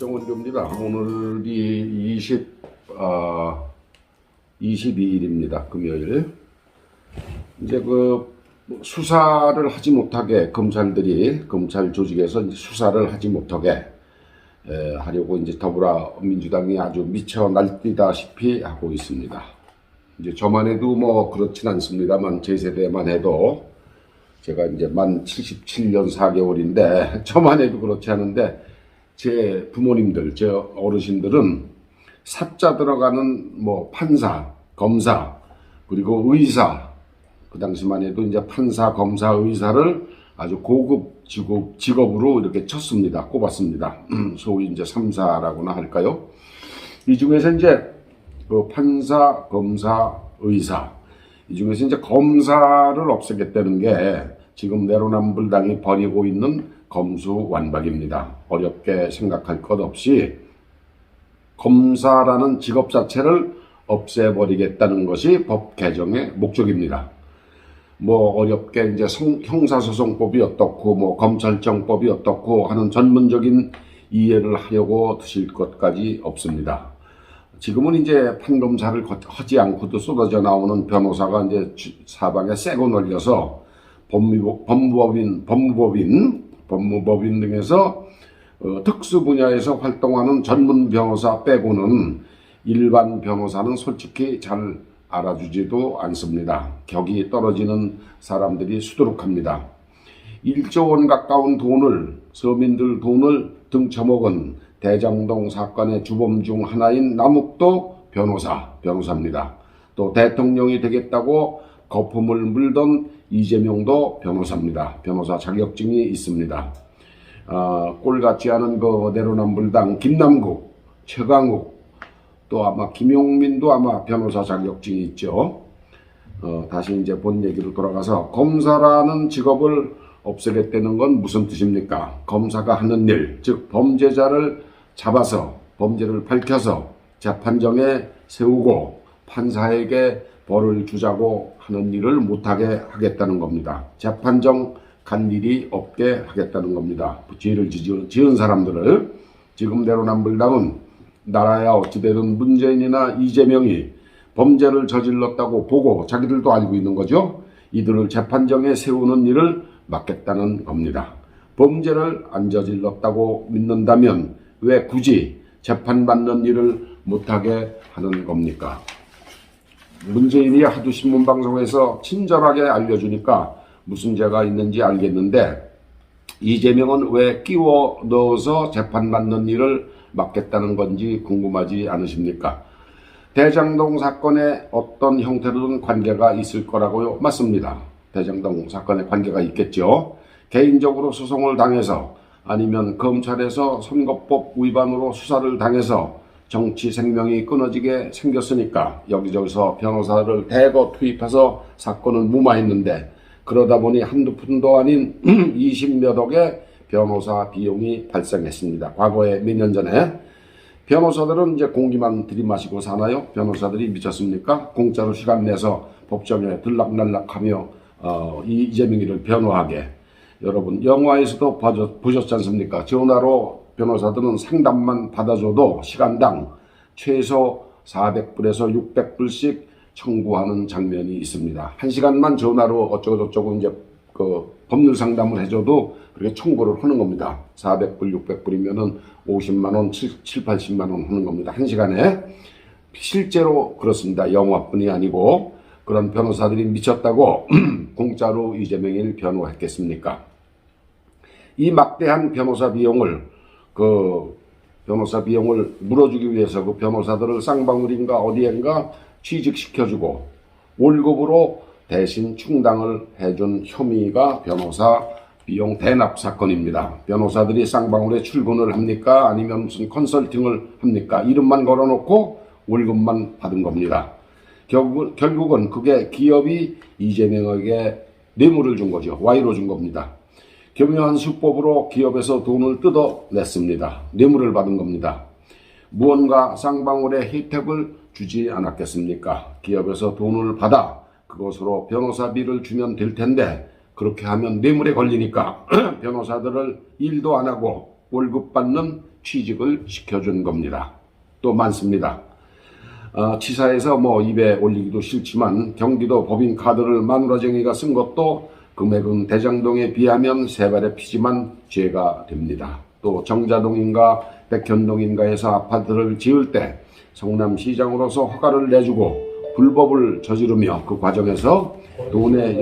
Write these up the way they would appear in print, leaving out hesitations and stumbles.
정원교입니다. 오늘이 22일입니다. 금요일. 이제 수사를 하지 못하게 검찰 조직에서 이제 수사를 하지 못하게 하려고 이제 더불어민주당이 아주 미쳐 날뛰다시피 하고 있습니다. 이제 저만 해도 뭐 그렇진 않습니다만 제 세대만 해도 제가 이제 만 77년 4개월인데 저만 해도 그렇지 않은데 제 부모님들, 제 어르신들은 사자 들어가는 뭐 판사, 검사, 그리고 의사, 그 당시만 해도 이제 판사, 검사, 의사를 아주 고급 직업으로 이렇게 쳤습니다. 꼽았습니다. 소위 이제 3사라고나 할까요? 이 중에서 이제 그 판사, 검사, 의사, 이 중에서 이제 검사를 없애겠다는 게 지금 내로남불당이 벌이고 있는 검수완박입니다. 어렵게 생각할 것 없이 검사라는 직업 자체를 없애버리겠다는 것이 법 개정의 목적입니다. 뭐 어렵게 이제 형사소송법이 어떻고 뭐 검찰청법이 어떻고 하는 전문적인 이해를 하려고 드실 것까지 없습니다. 지금은 이제 판검사를 하지 않고도 쏟아져 나오는 변호사가 이제 사방에 쎄고 널려서 법무법인 등에서 특수 분야에서 활동하는 전문 변호사 빼고는 일반 변호사는 솔직히 잘 알아주지도 않습니다. 격이 떨어지는 사람들이 수두룩합니다. 1조 원 가까운 돈을, 서민들 돈을 등쳐먹은 대장동 사건의 주범 중 하나인 남욱도 변호사입니다. 또 대통령이 되겠다고 거품을 물던 이재명도 변호사입니다. 변호사 자격증이 있습니다. 꼴 같지 않은 그 내로남불당 김남국, 최강욱, 또 아마 김용민도 아마 변호사 자격증이 있죠. 다시 이제 본 얘기로 돌아가서 검사라는 직업을 없애겠다는 건 무슨 뜻입니까? 검사가 하는 일, 즉 범죄자를 잡아서 범죄를 밝혀서 재판정에 세우고 판사에게 벌을 주자고 하는 일을 못하게 하겠다는 겁니다. 재판정 간 일이 없게 하겠다는 겁니다. 죄를 지은 사람들을. 지금 내로남불당은 나라야 어찌되든 문재인이나 이재명이 범죄를 저질렀다고 보고 자기들도 알고 있는 거죠. 이들을 재판정에 세우는 일을 막겠다는 겁니다. 범죄를 안 저질렀다고 믿는다면 왜 굳이 재판받는 일을 못하게 하는 겁니까? 문재인이 하도 신문방송에서 친절하게 알려주니까 무슨 죄가 있는지 알겠는데 이재명은 왜 끼워 넣어서 재판받는 일을 막겠다는 건지 궁금하지 않으십니까? 대장동 사건에 어떤 형태로든 관계가 있을 거라고요? 맞습니다. 대장동 사건에 관계가 있겠죠. 개인적으로 소송을 당해서 아니면 검찰에서 선거법 위반으로 수사를 당해서 정치 생명이 끊어지게 생겼으니까 여기저기서 변호사를 대거 투입해서 사건을 무마했는데 그러다 보니 한두 푼도 아닌 20몇억의 변호사 비용이 발생했습니다. 과거에 몇 년 전에. 변호사들은 이제 공기만 들이마시고 사나요? 변호사들이 미쳤습니까? 공짜로 시간 내서 법정에 들락날락하며 이재명이를 변호하게. 여러분 영화에서도 보셨지 않습니까? 전화로 변호사들은 상담만 받아줘도 시간당 최소 400불에서 600불씩 청구하는 장면이 있습니다. 1시간만 전화로 어쩌고저쩌고 이제 법률 상담을 해줘도 그렇게 청구를 하는 겁니다. 400불, 600불이면은 50만원, 80만원 하는 겁니다. 1시간에. 실제로 그렇습니다. 영화뿐이 아니고 그런 변호사들이 미쳤다고 공짜로 이재명을 변호했겠습니까? 이 막대한 변호사 비용을 물어주기 위해서 그 변호사들을 쌍방울인가 어디엔가 취직시켜주고 월급으로 대신 충당을 해준 혐의가 변호사 비용 대납 사건입니다. 변호사들이 쌍방울에 출근을 합니까? 아니면 무슨 컨설팅을 합니까? 이름만 걸어놓고 월급만 받은 겁니다. 결국은 그게 기업이 이재명에게 뇌물을 준 거죠. 와이로 준 겁니다. 교묘한 수법으로 기업에서 돈을 뜯어냈습니다. 뇌물을 받은 겁니다. 무언가 쌍방울에 혜택을 주지 않았겠습니까? 기업에서 돈을 받아 그것으로 변호사비를 주면 될 텐데 그렇게 하면 뇌물에 걸리니까 변호사들을 일도 안 하고 월급 받는 취직을 시켜준 겁니다. 또 많습니다. 치사해서 입에 올리기도 싫지만 경기도 법인카드를 마누라쟁이가 쓴 것도 금액은 대장동에 비하면 세 발의 피지만 죄가 됩니다. 또 정자동인가 백현동인가에서 아파트를 지을 때 성남시장으로서 허가를 내주고 불법을 저지르며 그 과정에서 돈에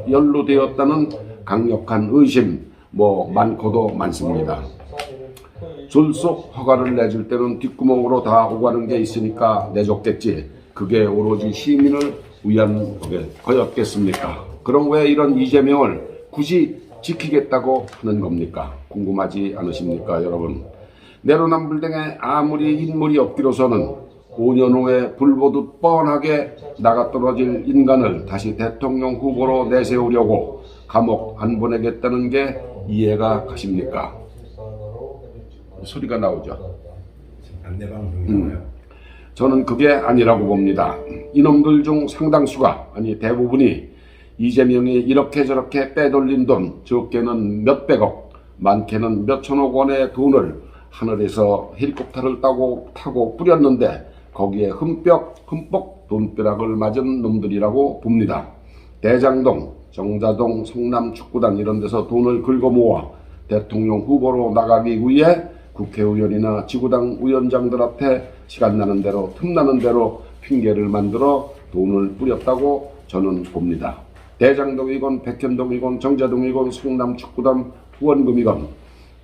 연루되었다는 강력한 의심 많고도 많습니다. 졸속 허가를 내줄 때는 뒷구멍으로 다 오가는 게 있으니까 내줬겠지. 그게 오로지 시민을 위한 거였겠습니까? 그럼 왜 이런 이재명을 굳이 지키겠다고 하는 겁니까? 궁금하지 않으십니까, 여러분? 내로남불당에 아무리 인물이 없기로서는 5년 후에 불보듯 뻔하게 나가떨어질 인간을 다시 대통령 후보로 내세우려고 감옥 안 보내겠다는 게 이해가 가십니까? 소리가 나오죠. 저는 그게 아니라고 봅니다. 이놈들 중 상당수가, 아니 대부분이 이재명이 이렇게 저렇게 빼돌린 돈, 적게는 몇백억, 많게는 몇천억 원의 돈을 하늘에서 헬리콥터를 타고 뿌렸는데 거기에 흠뻑 돈벼락을 맞은 놈들이라고 봅니다. 대장동, 정자동, 성남축구단 이런 데서 돈을 긁어모아 대통령 후보로 나가기 위해 국회의원이나 지구당 위원장들한테 시간 나는 대로 틈나는 대로 핑계를 만들어 돈을 뿌렸다고 저는 봅니다. 대장동이건 백현동이건 정자동이건 성남축구단 후원금이건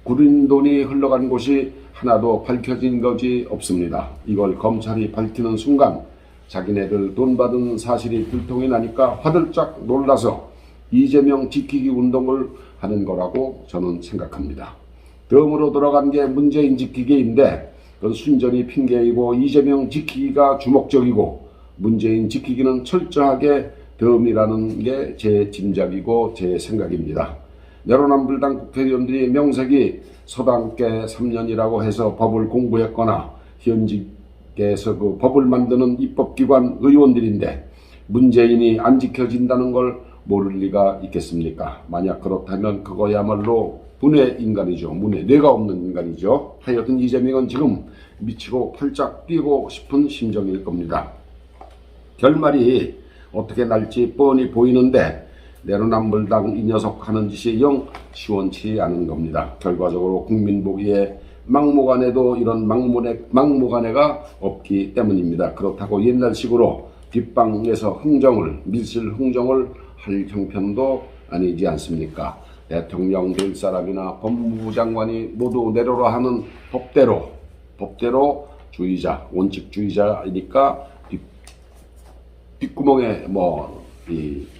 구린 돈이 흘러간 곳이 하나도 밝혀진 것이 없습니다. 이걸 검찰이 밝히는 순간 자기네들 돈 받은 사실이 들통이 나니까 화들짝 놀라서 이재명 지키기 운동을 하는 거라고 저는 생각합니다. 덤으로 들어간 게 문재인 지키기인데 그건 순전히 핑계이고 이재명 지키기가 주목적이고 문재인 지키기는 철저하게 덤이라는 게 제 짐작이고 제 생각입니다. 내로남불당 국회의원들이 명색이 서당계 3년이라고 해서 법을 공부했거나 현직에서 그 법을 만드는 입법기관 의원들인데 문재인이 안 지켜진다는 걸 모를 리가 있겠습니까? 만약 그렇다면 그거야말로 문외 인간이죠. 뇌가 없는 인간이죠. 하여튼 이재명은 지금 미치고 팔짝 뛰고 싶은 심정일 겁니다. 결말이 어떻게 날지 뻔히 보이는데 내로남불당 이 녀석 하는 짓이 영 시원치 않은 겁니다. 결과적으로 국민 보기에 막무가내도 이런 막무가내가 없기 때문입니다. 그렇다고 옛날식으로 뒷방에서 밀실 흥정을 할 형편도 아니지 않습니까? 대통령 될 사람이나 법무부 장관이 모두 내로라 하는 법대로 주의자, 원칙주의자이니까 뒷구멍에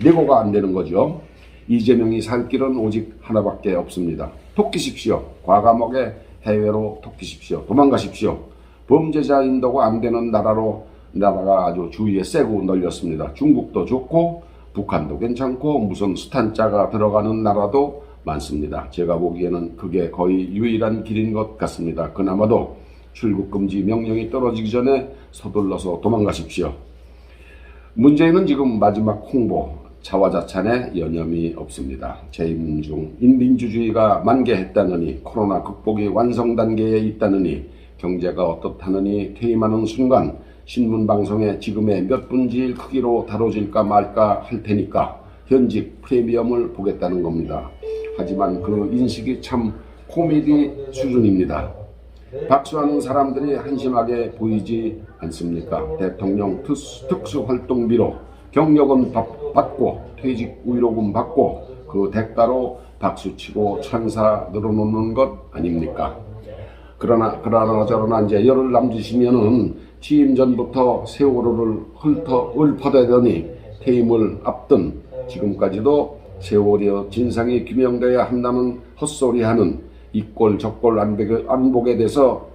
내고가 안 되는 거죠. 이재명이 살 길은 오직 하나밖에 없습니다. 토끼십시오. 과감하게 해외로 토끼십시오. 도망가십시오. 범죄자 인도가 안 되는 나라가 아주 주위에 세고 널렸습니다. 중국도 좋고 북한도 괜찮고 무슨 스탄자가 들어가는 나라도 많습니다. 제가 보기에는 그게 거의 유일한 길인 것 같습니다. 그나마도 출국금지 명령이 떨어지기 전에 서둘러서 도망가십시오. 문재인은 지금 마지막 홍보, 자화자찬에 여념이 없습니다. 재임 중 민주주의가 만개했다느니 코로나 극복이 완성 단계에 있다느니 경제가 어떻다느니 퇴임하는 순간 신문방송에 지금의 몇 분지일 크기로 다뤄질까 말까 할 테니까 현직 프리미엄을 보겠다는 겁니다. 하지만 그 인식이 참 코미디 수준입니다. 박수하는 사람들이 한심하게 보이지 않습니까? 대통령 특수활동비로 경력은 받고 퇴직 위로금 받고 그 대가로 박수치고 찬사 늘어놓는 것 아닙니까? 그러나 저러나 이제 열흘 남짓이면은 취임 전부터 세월호를 읊어대더니 퇴임을 앞둔 지금까지도 세월호 진상이 규명돼야 한다는 헛소리하는 이꼴 저꼴 안 보게 돼서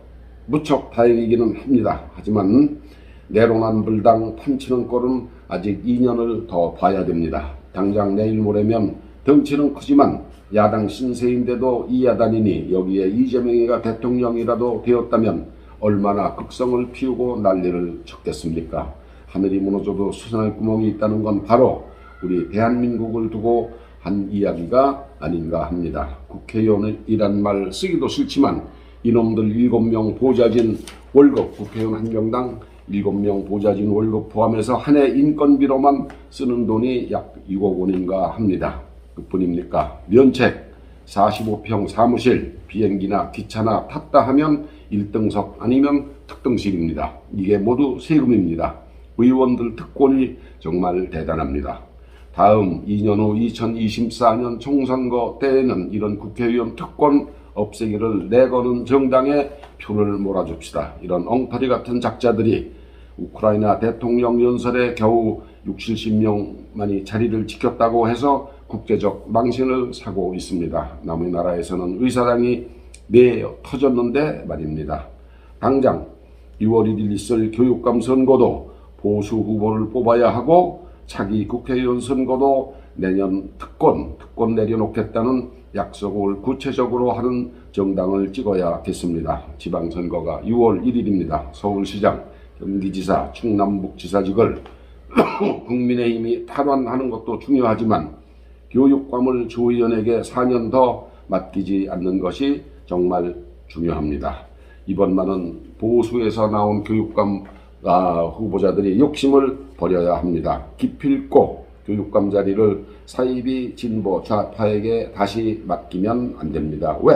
무척 다행이기는 합니다. 하지만 내로남불당 판치는 꼴은 아직 2년을 더 봐야 됩니다. 당장 내일 모레면 덩치는 크지만 야당 신세인데도 이 야단이니 여기에 이재명이가 대통령이라도 되었다면 얼마나 극성을 피우고 난리를 쳤겠습니까? 하늘이 무너져도 수선할 구멍이 있다는 건 바로 우리 대한민국을 두고 한 이야기가 아닌가 합니다. 국회의원이란 말 쓰기도 싫지만 이놈들 7명 보좌진 월급, 국회의원 1명당 7명 보좌진 월급 포함해서 한 해 인건비로만 쓰는 돈이 약 6억 원인가 합니다. 그뿐입니까? 면책, 45평 사무실, 비행기나 기차나 탔다 하면 1등석 아니면 특등식입니다. 이게 모두 세금입니다. 의원들 특권이 정말 대단합니다. 다음 2년 후 2024년 총선거 때에는 이런 국회의원 특권 없애기를 내거는 정당에 표를 몰아줍시다. 이런 엉터리 같은 작자들이 우크라이나 대통령 연설에 겨우 60, 70명만이 자리를 지켰다고 해서 국제적 망신을 사고 있습니다. 남의 나라에서는 의사당이 터졌는데 말입니다. 당장 6월 1일 있을 교육감 선거도 보수 후보를 뽑아야 하고 차기 국회의원 선거도 내년 특권 내려놓겠다는 약속을 구체적으로 하는 정당을 찍어야겠습니다. 지방선거가 6월 1일입니다. 서울시장, 경기지사, 충남북지사직을 국민의힘이 탈환하는 것도 중요하지만 교육감을 조 의원에게 4년 더 맡기지 않는 것이 정말 중요합니다. 이번만은 보수에서 나온 교육감 후보자들이 욕심을 버려야 합니다. 기필코 교육감 자리를 사이비 진보 좌파에게 다시 맡기면 안 됩니다. 왜?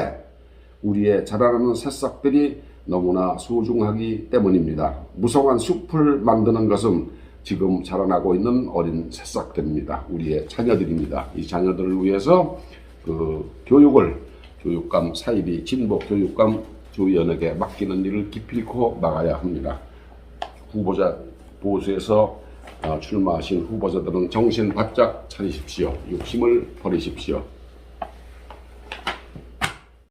우리의 자라나는 새싹들이 너무나 소중하기 때문입니다. 무성한 숲을 만드는 것은 지금 자라나고 있는 어린 새싹들입니다. 우리의 자녀들입니다. 이 자녀들을 위해서 교육감 사이비 진보 교육감 조의원에게 맡기는 일을 기필코 막아야 합니다. 보수에서 출마하신 후보자들은 정신 바짝 차리십시오. 욕심을 버리십시오.